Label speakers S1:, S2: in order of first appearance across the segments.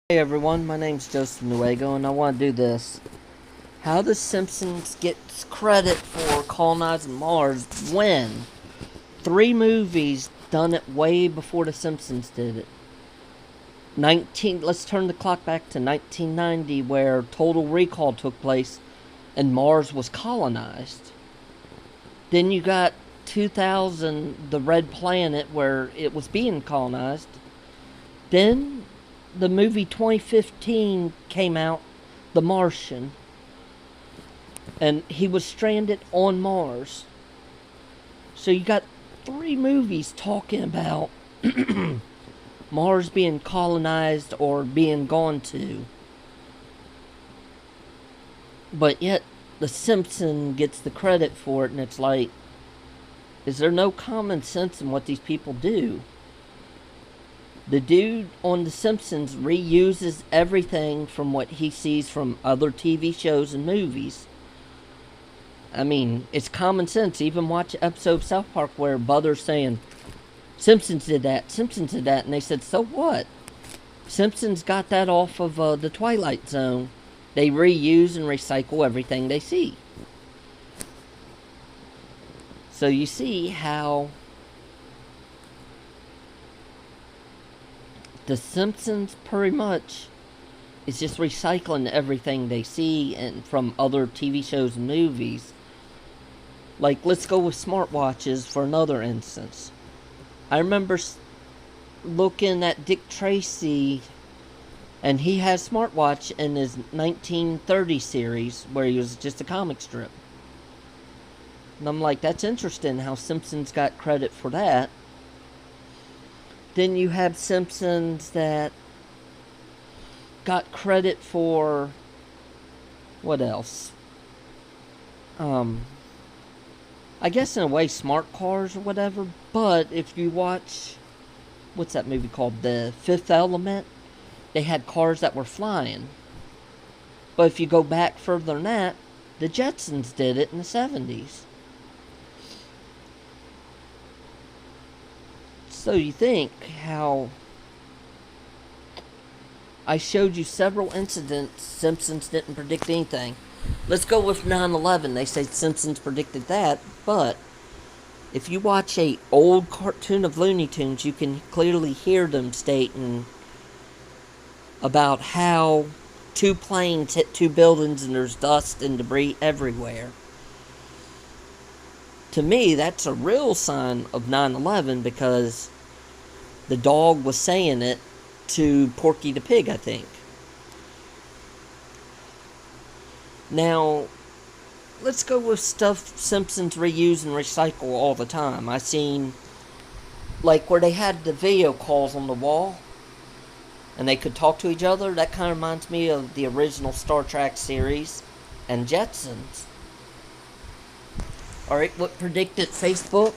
S1: Hey everyone, my name's Joseph Nuego, and I want to do this. How the Simpsons gets credit for colonizing Mars when three movies done it way before the Simpsons did it. Let's turn the clock back to 1990, where Total Recall took place and Mars was colonized. Then you got 2000, The Red Planet, where it was being colonized. Then the movie 2015 came out, The Martian, and he was stranded on Mars. So you got three movies talking about Mars being colonized or being gone to. But yet, The Simpsons gets the credit for it, and it's like, is there no common sense in what these people do? The dude on The Simpsons reuses everything from what he sees from other TV shows and movies. I mean, it's common sense. Even watch an episode of South Park where Butter's saying, Simpsons did that, Simpsons did that, and they said, so what? Simpsons got that off of the Twilight Zone. They reuse and recycle everything they see. So you see how The Simpsons pretty much is just recycling everything they see and from other TV shows and movies. Like, let's go with smartwatches for another instance. I remember looking at Dick Tracy, and he has smartwatch in his 1930 series where he was just a comic strip. And I'm like, that's interesting how Simpsons got credit for that. Then you have Simpsons that got credit for, what else? I guess in a way smart cars or whatever, but if you watch, what's that movie called? The Fifth Element? They had cars that were flying. But if you go back further than that, the Jetsons did it in the 70s. So you think how I showed you several incidents Simpsons didn't predict anything. Let's go with 9/11. They say Simpsons predicted that, but if you watch a old cartoon of Looney Tunes, you can clearly hear them stating about how two planes hit two buildings and there's dust and debris everywhere. To me, that's a real sign of 9/11 because the dog was saying it to Porky the Pig, I think. Now, let's go with stuff Simpsons reuse and recycle all the time. I seen, like, where they had the video calls on the wall and they could talk to each other. That kind of reminds me of the original Star Trek series and Jetsons. Alright, what predicted Facebook?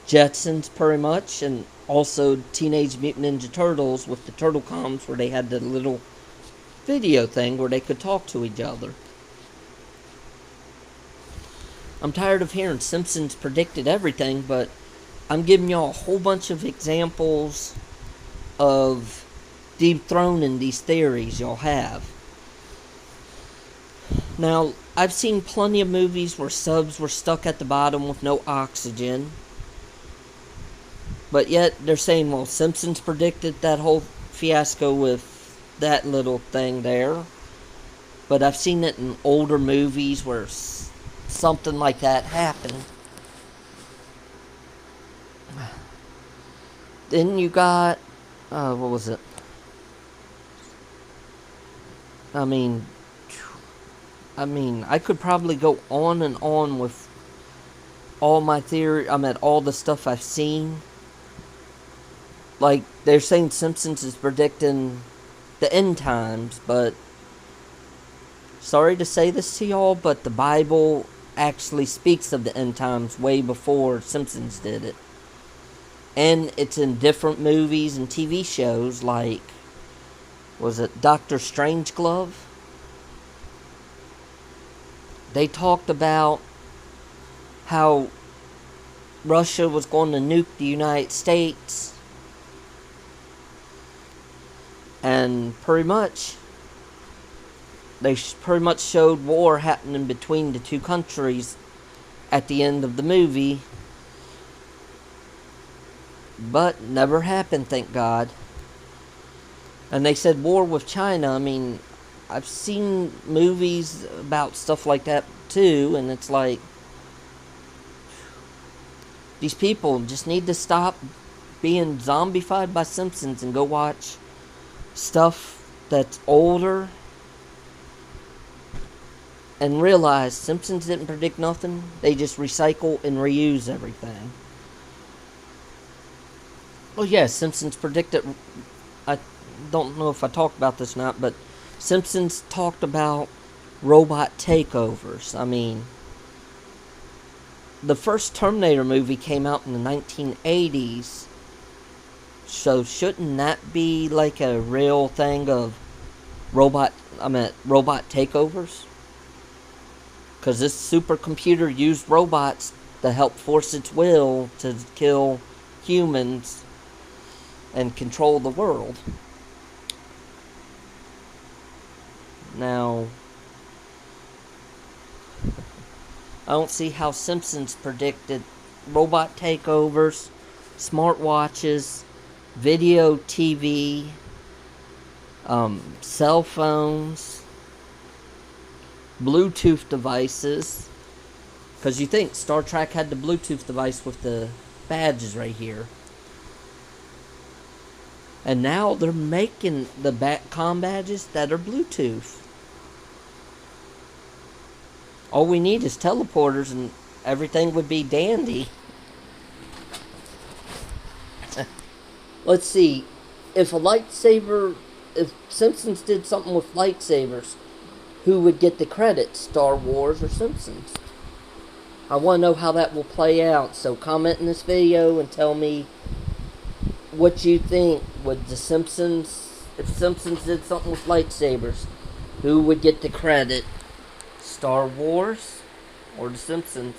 S1: Jetsons, pretty much, and also Teenage Mutant Ninja Turtles with the Turtle Comms, where they had the little video thing where they could talk to each other. I'm tired of hearing Simpsons predicted everything, but I'm giving y'all a whole bunch of examples of dethroning these theories y'all have. Now, I've seen plenty of movies where subs were stuck at the bottom with no oxygen. But yet, they're saying, well, Simpsons predicted that whole fiasco with that little thing there. But I've seen it in older movies where something like that happened. Then you got, what was it? I mean, I could probably go on and on with all my theory. All the stuff I've seen. Like, they're saying Simpsons is predicting the end times, but sorry to say this to y'all, but the Bible actually speaks of the end times way before Simpsons did it. And it's in different movies and TV shows, like, was it Doctor Strangelove? They talked about how Russia was going to nuke the United States And pretty much, they pretty much showed war happening between the two countries at the end of the movie. But never happened, thank God. And they said war with China. I mean, I've seen movies about stuff like that too, and it's like, these people just need to stop being zombified by Simpsons and go watch stuff that's older and realize Simpsons didn't predict nothing. They just recycle and reuse everything. Well, yes, Simpsons predicted. I don't know if I talked about this or not, but Simpsons talked about robot takeovers. I mean, the first Terminator movie came out in the 1980s. So shouldn't that be like a real thing of robot takeovers? Because this supercomputer used robots to help force its will to kill humans and control the world. Now, I don't see how Simpsons predicted robot takeovers, smartwatches, video TV, cell phones, Bluetooth devices. Because you think Star Trek had the Bluetooth device with the badges right here. And now they're making the comm badges that are Bluetooth. All we need is teleporters and everything would be dandy. Let's see. If Simpsons did something with lightsabers, who would get the credit? Star Wars or Simpsons? I want to know how that will play out. So comment in this video and tell me what you think. Would the Simpsons, if Simpsons did something with lightsabers, who would get the credit? Star Wars or the Simpsons?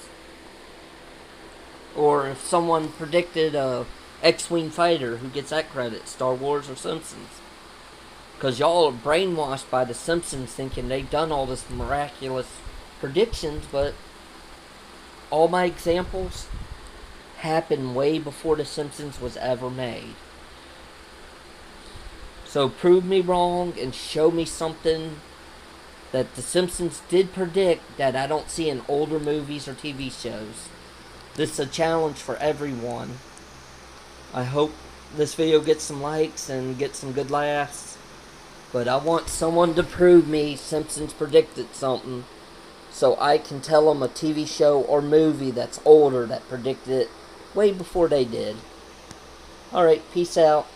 S1: Or if someone predicted a X-Wing fighter, who gets that credit? Star Wars or Simpsons? Because y'all are brainwashed by the Simpsons thinking they've done all this miraculous predictions, but all my examples happened way before the Simpsons was ever made. So prove me wrong and show me something that the Simpsons did predict that I don't see in older movies or TV shows. This is a challenge for everyone. I hope this video gets some likes and gets some good laughs. But I want someone to prove me Simpsons predicted something, so I can tell them a TV show or movie that's older that predicted it way before they did. Alright, peace out.